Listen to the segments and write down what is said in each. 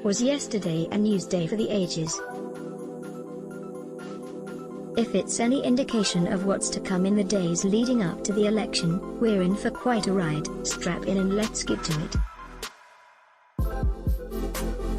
Was yesterday a news day for the ages? If it's any indication of what's to come in the days leading up to the election, we're in for quite a ride. Strap in and let's get to it.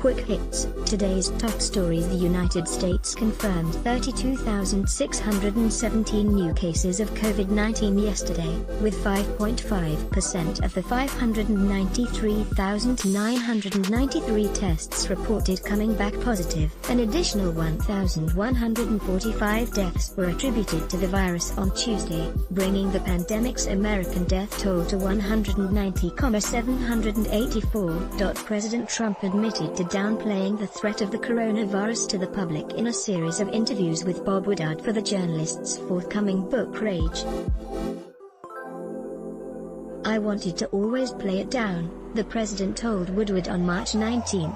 Quick hits. Today's top stories: the United States confirmed 32,617 new cases of COVID-19 yesterday, with 5.5% of the 593,993 tests reported coming back positive. An additional 1,145 deaths were attributed to the virus on Tuesday, bringing the pandemic's American death toll to 190,784. President Trump admitted to downplaying the threat of the coronavirus to the public in a series of interviews with Bob Woodward for the journalist's forthcoming book Rage. "I wanted to always play it down," the president told Woodward on March 19.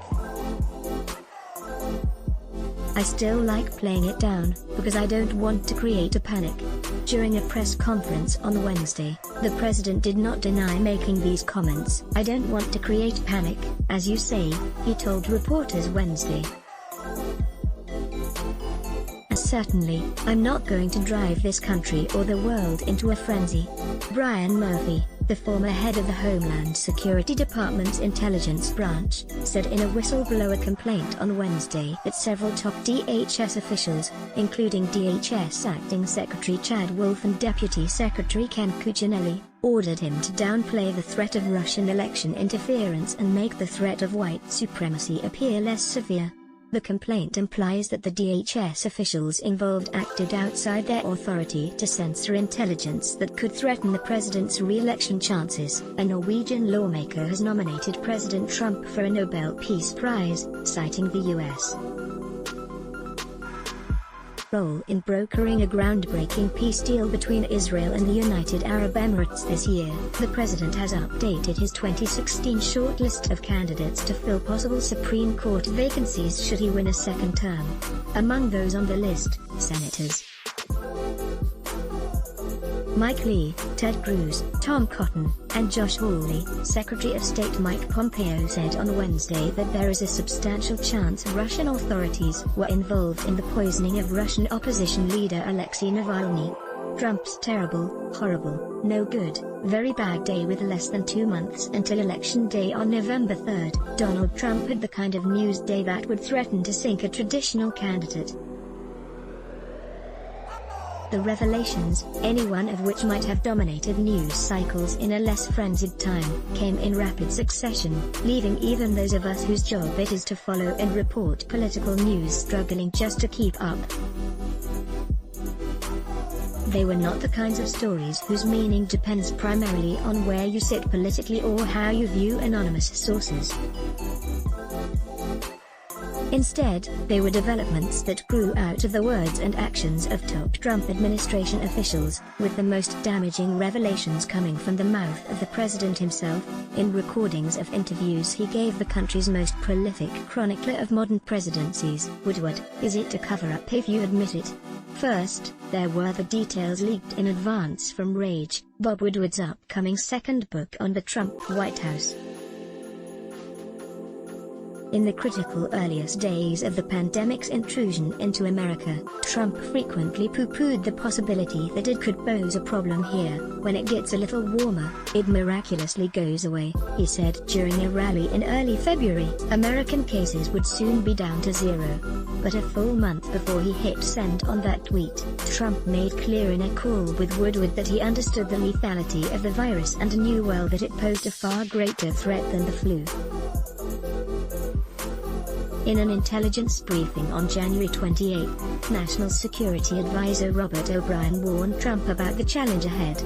"I still like playing it down, because I don't want to create a panic." During a press conference on Wednesday, the president did not deny making these comments. "I don't want to create panic, as you say," he told reporters Wednesday. "Certainly, I'm not going to drive this country or the world into a frenzy." Brian Murphy, the former head of the Homeland Security Department's intelligence branch, said in a whistleblower complaint on Wednesday that several top DHS officials, including DHS Acting Secretary Chad Wolf and Deputy Secretary Ken Cuccinelli, ordered him to downplay the threat of Russian election interference and make the threat of white supremacy appear less severe. The complaint implies that the DHS officials involved acted outside their authority to censor intelligence that could threaten the president's re-election chances. A Norwegian lawmaker has nominated President Trump for a Nobel Peace Prize, citing the U.S. role in brokering a groundbreaking peace deal between Israel and the United Arab Emirates this year. The president has updated his 2016 shortlist of candidates to fill possible Supreme Court vacancies should he win a second term. Among those on the list, Senators Mike Lee, Ted Cruz, Tom Cotton, and Josh Hawley. Secretary of State Mike Pompeo said on Wednesday that there is a substantial chance Russian authorities were involved in the poisoning of Russian opposition leader Alexei Navalny. Trump's terrible, horrible, no good, very bad day. With less than 2 months until Election Day on November 3, Donald Trump had the kind of news day that would threaten to sink a traditional candidate. The revelations, any one of which might have dominated news cycles in a less frenzied time, came in rapid succession, leaving even those of us whose job it is to follow and report political news struggling just to keep up. They were not the kinds of stories whose meaning depends primarily on where you sit politically or how you view anonymous sources. Instead, they were developments that grew out of the words and actions of top Trump administration officials, with the most damaging revelations coming from the mouth of the president himself, in recordings of interviews he gave the country's most prolific chronicler of modern presidencies. Woodward, is it a cover-up if you admit it? First, there were the details leaked in advance from Rage, Bob Woodward's upcoming second book on the Trump White House. In the critical earliest days of the pandemic's intrusion into America, Trump frequently poo-pooed the possibility that it could pose a problem here. "When it gets a little warmer, it miraculously goes away," he said during a rally in early February. American cases would soon be down to zero. But a full month before he hit send on that tweet, Trump made clear in a call with Woodward that he understood the lethality of the virus and knew well that it posed a far greater threat than the flu. In an intelligence briefing on January 28, National Security Advisor Robert O'Brien warned Trump about the challenge ahead.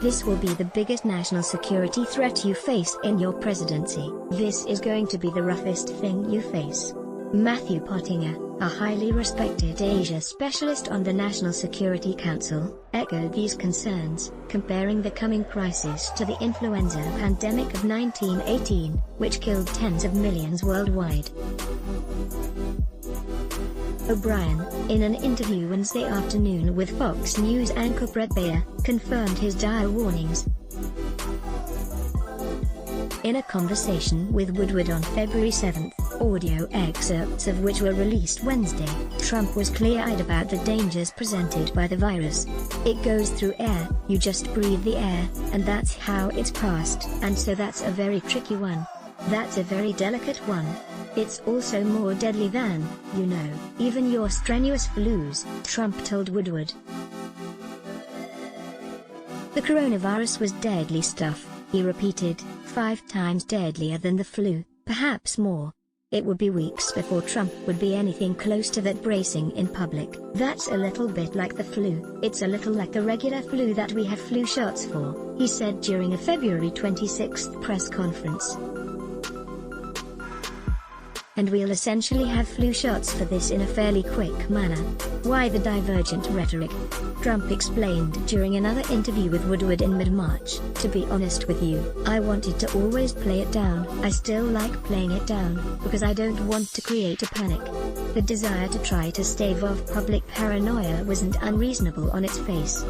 "This will be the biggest national security threat you face in your presidency. This is going to be the roughest thing you face." Matthew Pottinger, a highly respected Asia specialist on the National Security Council, echoed these concerns, comparing the coming crisis to the influenza pandemic of 1918, which killed tens of millions worldwide. O'Brien, in an interview Wednesday afternoon with Fox News anchor Bret Baier, confirmed his dire warnings. In a conversation with Woodward on February 7, audio excerpts of which were released Wednesday, Trump was clear-eyed about the dangers presented by the virus. "It goes through air, you just breathe the air, and that's how it's passed, and so that's a very tricky one. That's a very delicate one. It's also more deadly than, even your strenuous flus," Trump told Woodward. "The coronavirus was deadly stuff," he repeated, 5 times deadlier than the flu, perhaps more. It would be weeks before Trump would be anything close to that bracing in public. "That's a little bit like the flu, it's a little like the regular flu that we have flu shots for," he said during a February 26 press conference. "And we'll essentially have flu shots for this in a fairly quick manner. Why the divergent rhetoric?" Trump explained during another interview with Woodward in mid-March. "To be honest with you, I wanted to always play it down. I still like playing it down, because I don't want to create a panic. The desire to try to stave off public paranoia wasn't unreasonable on its face.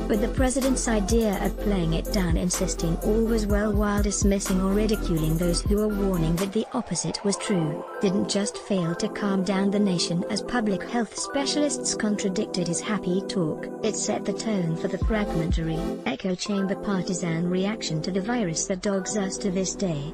But the president's idea of playing it down, insisting all was well while dismissing or ridiculing those who were warning that the opposite was true, didn't just fail to calm down the nation as public health specialists contradicted his happy talk. It set the tone for the fragmentary, echo chamber partisan reaction to the virus that dogs us to this day.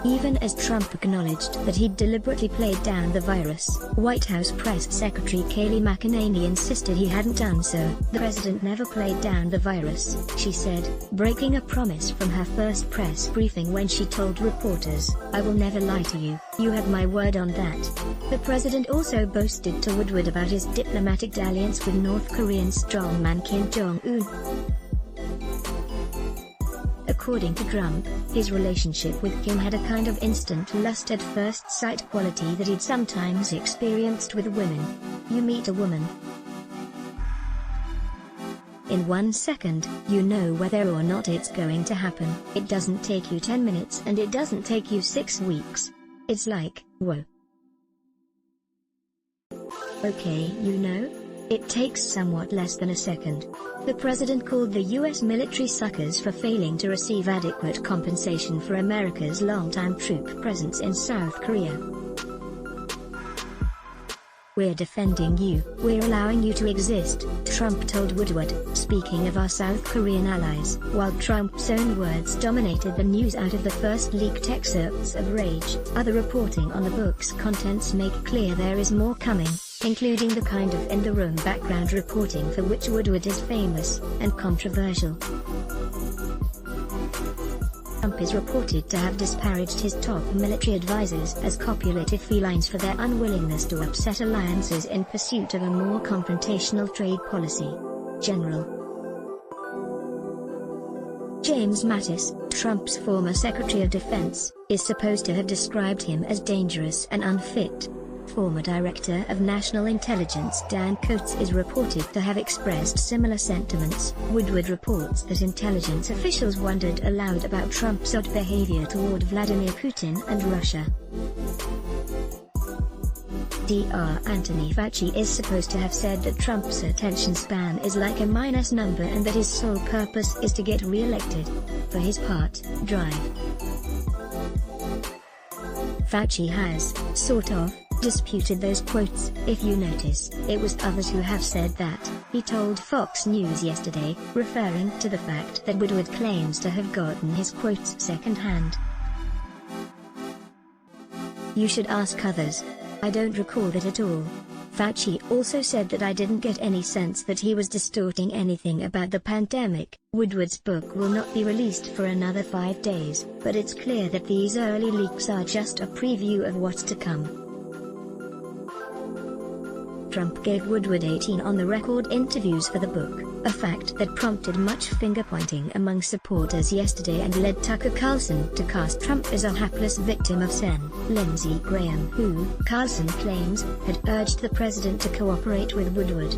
Even as Trump acknowledged that he'd deliberately played down the virus, White House Press Secretary Kayleigh McEnany insisted he hadn't done so. "The president never played down the virus," she said, breaking a promise from her first press briefing when she told reporters, "I will never lie to you, you have my word on that." The president also boasted to Woodward about his diplomatic dalliance with North Korean strongman Kim Jong-un. According to Trump, his relationship with Kim had a kind of instant lust at first sight quality that he'd sometimes experienced with women. You meet a woman. In 1 second, you know whether or not it's going to happen. It doesn't take you 10 minutes and it doesn't take you 6 weeks. It's like, whoa. Okay, it takes somewhat less than a second. The president called the U.S. military suckers for failing to receive adequate compensation for America's longtime troop presence in South Korea. "We're defending you, we're allowing you to exist," Trump told Woodward, speaking of our South Korean allies. While Trump's own words dominated the news out of the first leaked excerpts of Rage, other reporting on the book's contents make clear there is more coming, including the kind of in-the-room background reporting for which Woodward is famous, and controversial. Trump is reported to have disparaged his top military advisors as copulative felines for their unwillingness to upset alliances in pursuit of a more confrontational trade policy. General James Mattis, Trump's former Secretary of Defense, is supposed to have described him as dangerous and unfit. Former Director of National Intelligence Dan Coats is reported to have expressed similar sentiments. Woodward reports that intelligence officials wondered aloud about Trump's odd behavior toward Vladimir Putin and Russia. Dr. Anthony Fauci is supposed to have said that Trump's attention span is like a minus number and that his sole purpose is to get re-elected. For his part, drive. Fauci has, sort of, disputed those quotes. "If you notice, it was others who have said that," he told Fox News yesterday, referring to the fact that Woodward claims to have gotten his quotes secondhand. "You should ask others. I don't recall that at all." Fauci also said that "I didn't get any sense that he was distorting anything about the pandemic." Woodward's book will not be released for another 5 days, but it's clear that these early leaks are just a preview of what's to come. Trump gave Woodward 18 on-the-record interviews for the book, a fact that prompted much finger-pointing among supporters yesterday and led Tucker Carlson to cast Trump as a hapless victim of Sen. Lindsey Graham, who, Carlson claims, had urged the president to cooperate with Woodward.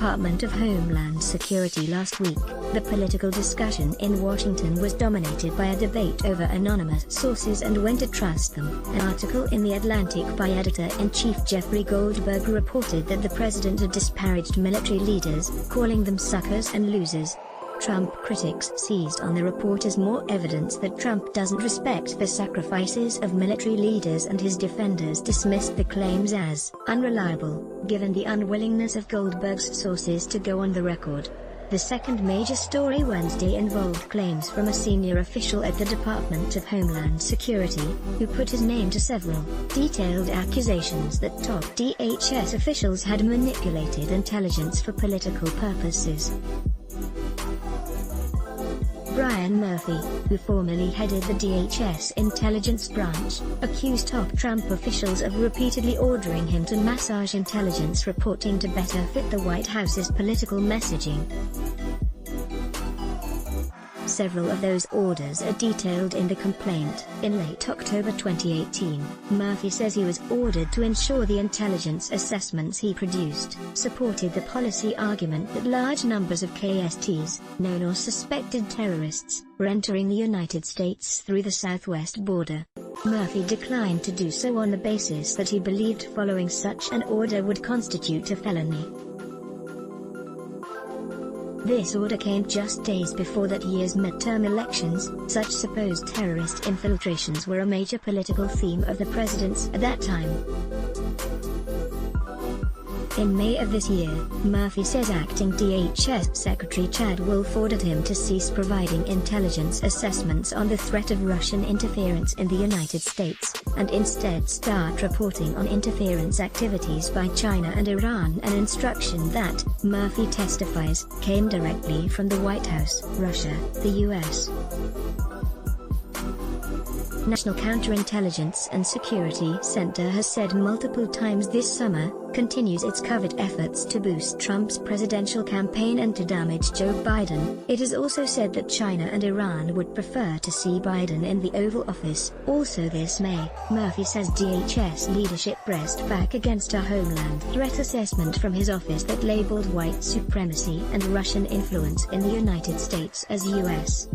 Department of Homeland Security last week. The political discussion in Washington was dominated by a debate over anonymous sources and when to trust them. An article in The Atlantic by editor-in-chief Jeffrey Goldberg reported that the president had disparaged military leaders, calling them suckers and losers. Trump critics seized on the report as more evidence that Trump doesn't respect the sacrifices of military leaders, and his defenders dismissed the claims as unreliable, given the unwillingness of Goldberg's sources to go on the record. The second major story Wednesday involved claims from a senior official at the Department of Homeland Security, who put his name to several detailed accusations that top DHS officials had manipulated intelligence for political purposes. Brian Murphy, who formerly headed the DHS intelligence branch, accused top Trump officials of repeatedly ordering him to massage intelligence reporting to better fit the White House's political messaging. Several of those orders are detailed in the complaint. In late October 2018, Murphy says he was ordered to ensure the intelligence assessments he produced supported the policy argument that large numbers of KSTs, known or suspected terrorists, were entering the United States through the southwest border. Murphy declined to do so on the basis that he believed following such an order would constitute a felony. This order came just days before that year's midterm elections. Such supposed terrorist infiltrations were a major political theme of the president's at that time. In May of this year, Murphy says acting DHS Secretary Chad Wolf ordered him to cease providing intelligence assessments on the threat of Russian interference in the United States, and instead start reporting on interference activities by China and Iran, an instruction that, Murphy testifies, came directly from the White House, Russia, the U.S. National Counterintelligence and Security Center has said multiple times this summer, continues its covert efforts to boost Trump's presidential campaign and to damage Joe Biden. It has also said that China and Iran would prefer to see Biden in the Oval Office. Also this May, Murphy says DHS leadership pressed back against a homeland threat assessment from his office that labeled white supremacy and Russian influence in the United States as U.S.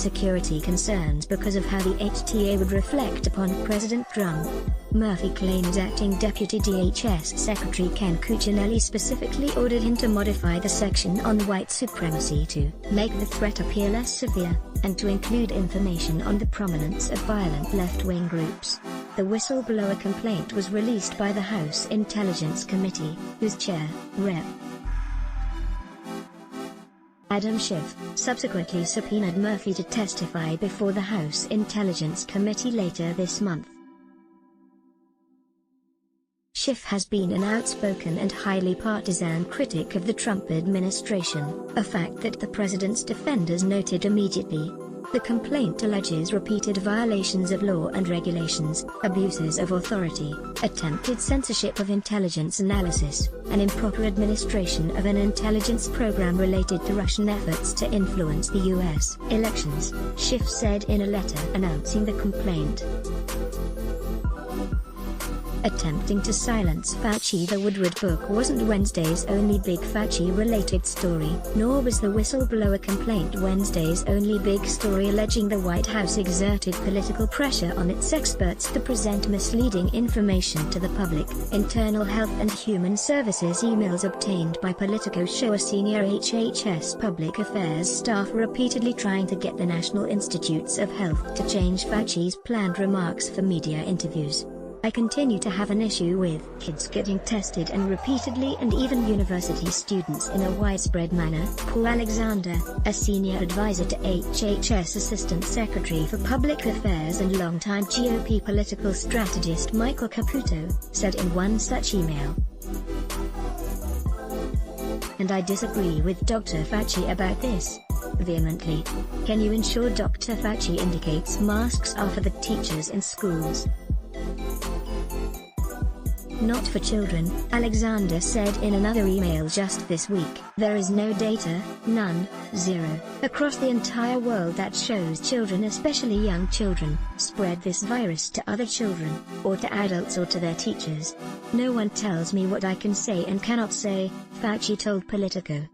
security concerns because of how the HTA would reflect upon President Trump. Murphy claims acting Deputy DHS Secretary Ken Cuccinelli specifically ordered him to modify the section on white supremacy to make the threat appear less severe, and to include information on the prominence of violent left-wing groups. The whistleblower complaint was released by the House Intelligence Committee, whose chair, Rep. Adam Schiff, subsequently subpoenaed Murphy to testify before the House Intelligence Committee later this month. Schiff has been an outspoken and highly partisan critic of the Trump administration, a fact that the president's defenders noted immediately. The complaint alleges repeated violations of law and regulations, abuses of authority, attempted censorship of intelligence analysis, and improper administration of an intelligence program related to Russian efforts to influence the U.S. elections, Schiff said in a letter announcing the complaint. Attempting to silence Fauci. The Woodward book wasn't Wednesday's only big Fauci-related story, nor was the whistleblower complaint Wednesday's only big story alleging the White House exerted political pressure on its experts to present misleading information to the public. Internal Health and Human Services emails obtained by Politico show a senior HHS public affairs staff repeatedly trying to get the National Institutes of Health to change Fauci's planned remarks for media interviews. I continue to have an issue with kids getting tested and repeatedly, and even university students in a widespread manner, Paul Alexander, a senior advisor to HHS Assistant Secretary for Public Affairs and longtime GOP political strategist Michael Caputo, said in one such email. And I disagree with Dr. Fauci about this. Vehemently. Can you ensure Dr. Fauci indicates masks are for the teachers in schools? not for children, Alexander said in another email just this week. There is no data, none, zero, across the entire world that shows children, especially young children, spread this virus to other children, or to adults or to their teachers. No one tells me what I can say and cannot say, Fauci told Politico.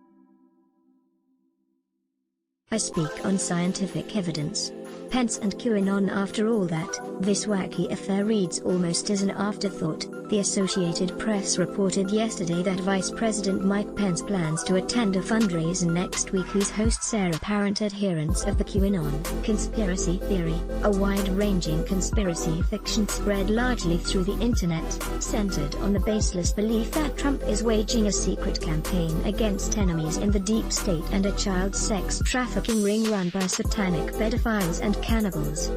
I speak on scientific evidence. Pence and QAnon. After all that, this wacky affair reads almost as an afterthought. The Associated Press reported yesterday that Vice President Mike Pence plans to attend a fundraiser next week whose hosts are apparent adherents of the QAnon conspiracy theory, a wide-ranging conspiracy fiction spread largely through the internet, centered on the baseless belief that Trump is waging a secret campaign against enemies in the deep state and a child sex trafficking ring run by satanic pedophiles and cannibals.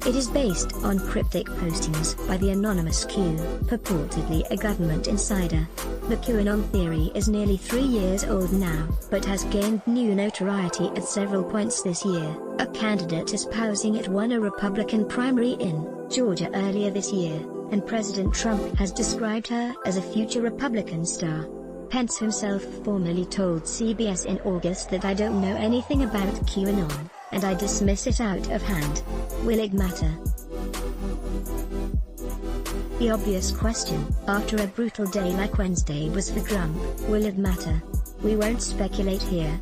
It is based on cryptic postings by the anonymous Q, purportedly a government insider. The QAnon theory is nearly 3 years old now, but has gained new notoriety at several points this year. A candidate espousing it won a Republican primary in Georgia earlier this year, and President Trump has described her as a future Republican star. Pence himself formerly told CBS in August that I don't know anything about QAnon, and I dismiss it out of hand. Will it matter? The obvious question, after a brutal day like Wednesday was for Trump, will it matter? We won't speculate here.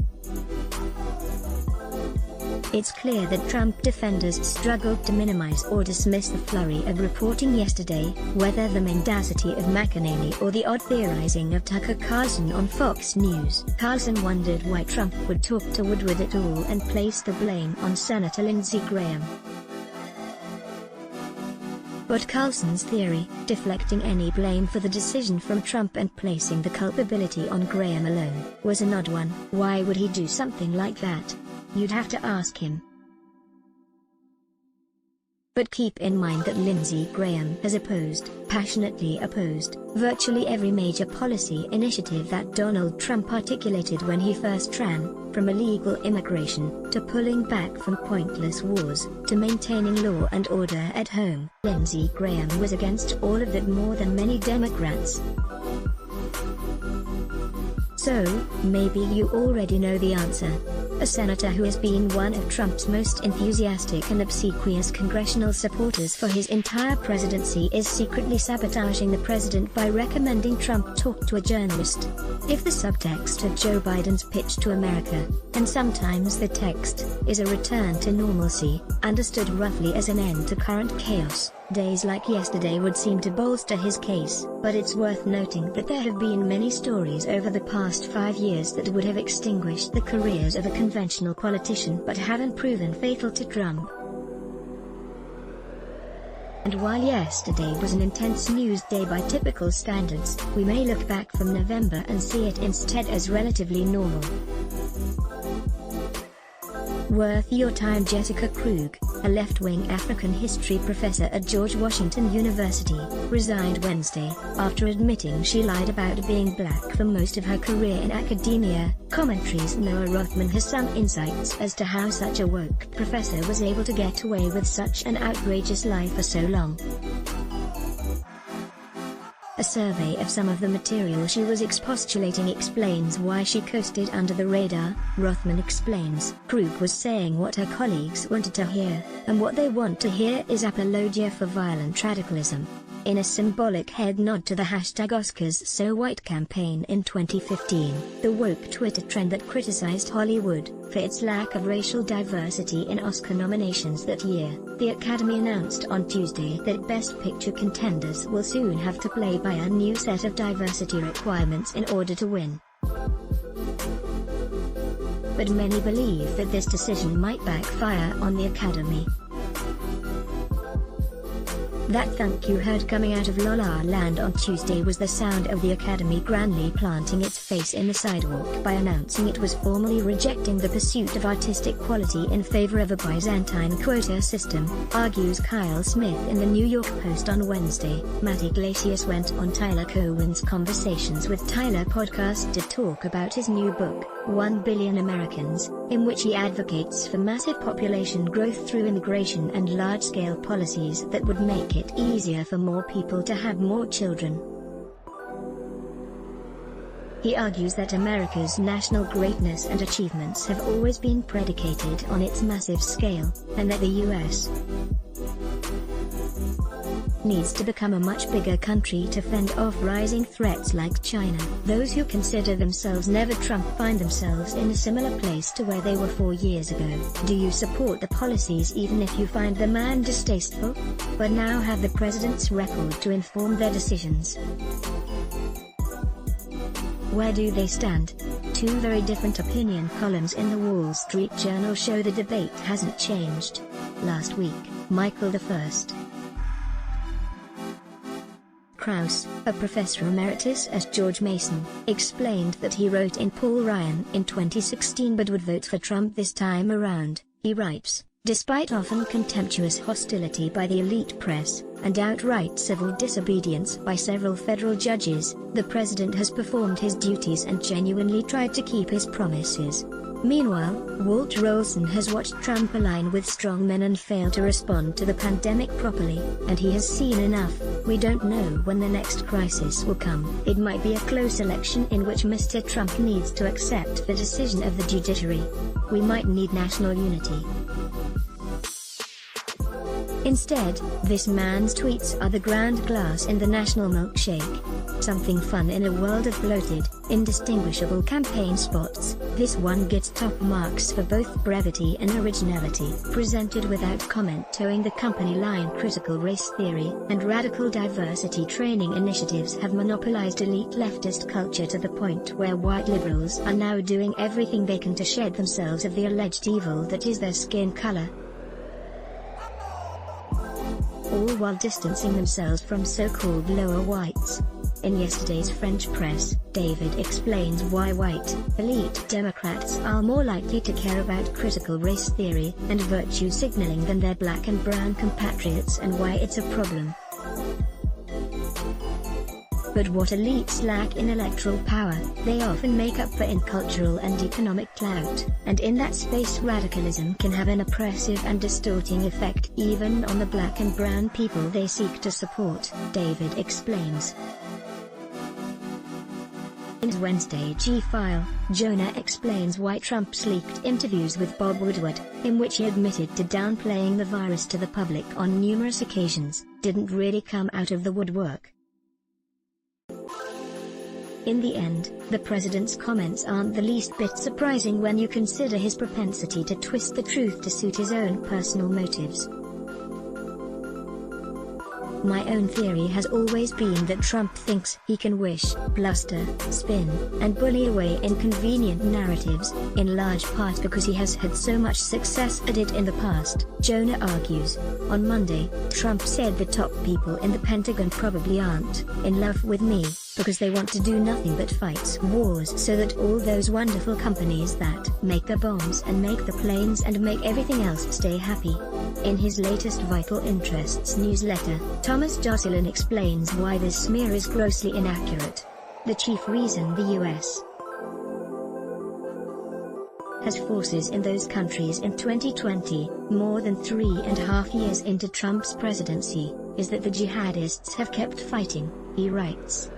It's clear that Trump defenders struggled to minimize or dismiss the flurry of reporting yesterday, whether the mendacity of McEnany or the odd theorizing of Tucker Carlson on Fox News. Carlson wondered why Trump would talk to Woodward at all and placed the blame on Senator Lindsey Graham. But Carlson's theory, deflecting any blame for the decision from Trump and placing the culpability on Graham alone, was an odd one. Why would he do something like that? You'd have to ask him. But keep in mind that Lindsey Graham has passionately opposed, virtually every major policy initiative that Donald Trump articulated when he first ran, from illegal immigration, to pulling back from pointless wars, to maintaining law and order at home. Lindsey Graham was against all of that more than many Democrats. So, maybe you already know the answer. A senator who has been one of Trump's most enthusiastic and obsequious congressional supporters for his entire presidency is secretly sabotaging the president by recommending Trump talk to a journalist. If the subtext of Joe Biden's pitch to America, and sometimes the text, is a return to normalcy, understood roughly as an end to current chaos, days like yesterday would seem to bolster his case. But it's worth noting that there have been many stories over the past 5 years that would have extinguished the careers of a conventional politician but haven't proven fatal to Trump. And while yesterday was an intense news day by typical standards, we may look back from November and see it instead as relatively normal. Worth your time. Jessica Krug, a left-wing African history professor at George Washington University, resigned Wednesday, after admitting she lied about being black for most of her career in academia. Commentaries. Noah Rothman has some insights as to how such a woke professor was able to get away with such an outrageous lie for so long. A survey of some of the material she was expostulating explains why she coasted under the radar. Rothman explains, Krug was saying what her colleagues wanted to hear, and what they want to hear is apologia for violent radicalism. In a symbolic head nod to the #OscarsSoWhite campaign in 2015, the woke Twitter trend that criticized Hollywood for its lack of racial diversity in Oscar nominations that year, the Academy announced on Tuesday that Best Picture contenders will soon have to play by a new set of diversity requirements in order to win. But many believe that this decision might backfire on the Academy. That thunk you heard coming out of La La Land on Tuesday was the sound of the Academy grandly planting its face in the sidewalk by announcing it was formally rejecting the pursuit of artistic quality in favor of a Byzantine quota system, argues Kyle Smith in the New York Post on Wednesday. Matt Iglesias went on Tyler Cowen's Conversations with Tyler podcast to talk about his new book, 1 Billion Americans, in which he advocates for massive population growth through immigration and large-scale policies that would make it it easier for more people to have more children. He argues that America's national greatness and achievements have always been predicated on its massive scale, and that the U.S. needs to become a much bigger country to fend off rising threats like China. Those who consider themselves never Trump find themselves in a similar place to where they were 4 years ago. Do you support the policies even if you find the man distasteful? But now have the president's record to inform their decisions. Where do they stand? Two very different opinion columns in the Wall Street Journal show the debate hasn't changed. Last week, Michael I. Krauss, a professor emeritus at George Mason, explained that he wrote in Paul Ryan in 2016 but would vote for Trump this time around. He writes, despite often contemptuous hostility by the elite press, and outright civil disobedience by several federal judges, the president has performed his duties and genuinely tried to keep his promises. Meanwhile, Walter Olson has watched Trump align with strongmen and fail to respond to the pandemic properly, and he has seen enough. We don't know when the next crisis will come. It might be a close election in which Mr. Trump needs to accept the decision of the judiciary. We might need national unity. Instead, this man's tweets are the ground glass in the national milkshake. Something fun in a world of bloated, indistinguishable campaign spots. This one gets top marks for both brevity and originality. Presented without comment, towing the company line. Critical race theory and radical diversity training initiatives have monopolized elite leftist culture to the point where white liberals are now doing everything they can to shed themselves of the alleged evil that is their skin color, all while distancing themselves from so-called lower whites. In yesterday's French press, David explains why white, elite Democrats are more likely to care about critical race theory and virtue signaling than their black and brown compatriots and why it's a problem. But what elites lack in electoral power, they often make up for in cultural and economic clout, and in that space radicalism can have an oppressive and distorting effect even on the black and brown people they seek to support, David explains. In his Wednesday G-File, Jonah explains why Trump's leaked interviews with Bob Woodward, in which he admitted to downplaying the virus to the public on numerous occasions, didn't really come out of the woodwork. In the end, the president's comments aren't the least bit surprising when you consider his propensity to twist the truth to suit his own personal motives. My own theory has always been that Trump thinks he can wish, bluster, spin, and bully away inconvenient narratives, in large part because he has had so much success at it in the past, Jonah argues. On Monday, Trump said the top people in the Pentagon probably aren't in love with me, because they want to do nothing but fight wars so that all those wonderful companies that make the bombs and make the planes and make everything else stay happy. In his latest Vital Interests newsletter, Thomas Joscelyn explains why this smear is grossly inaccurate. The chief reason the U.S. has forces in those countries in 2020, more than 3.5 years into Trump's presidency, is that the jihadists have kept fighting, he writes.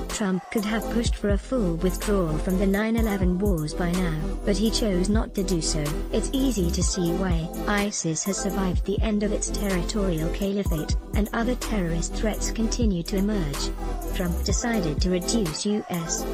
Trump could have pushed for a full withdrawal from the 9/11 wars by now, but he chose not to do so. It's easy to see why. ISIS has survived the end of its territorial caliphate, and other terrorist threats continue to emerge. Trump decided to reduce U.S.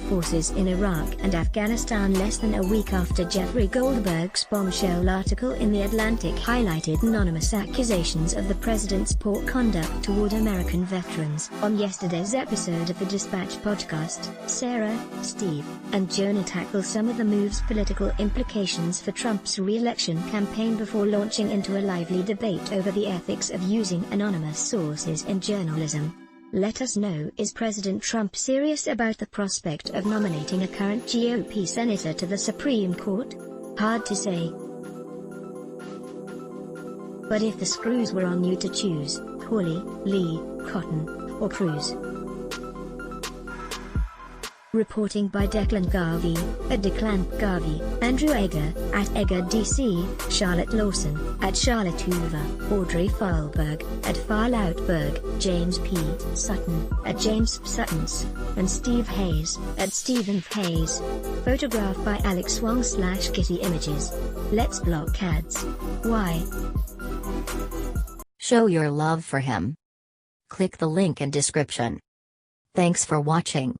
forces in Iraq and Afghanistan less than a week after Jeffrey Goldberg's bombshell article in The Atlantic highlighted anonymous accusations of the president's poor conduct toward American veterans. On yesterday's episode of the Dispatch podcast, Sarah, Steve, and Jonah tackle some of the move's political implications for Trump's re-election campaign before launching into a lively debate over the ethics of using anonymous sources in journalism. Let us know, is President Trump serious about the prospect of nominating a current GOP senator to the Supreme Court? Hard to say. But if the screws were on you to choose, Hawley, Lee, Cotton, or Cruz, Reporting by Declan Garvey, at Declan Garvey, Andrew Egger, at Egger DC, Charlotte Lawson, at Charlotte Hoover, Audrey Farlberg, at Farloutberg, James P. Sutton, at James Suttons, and Steve Hayes, at Stephen Hayes. Photograph by Alex Wong/Getty Images. Let's block ads. Why? Show your love for him. Click the link in description. Thanks for watching.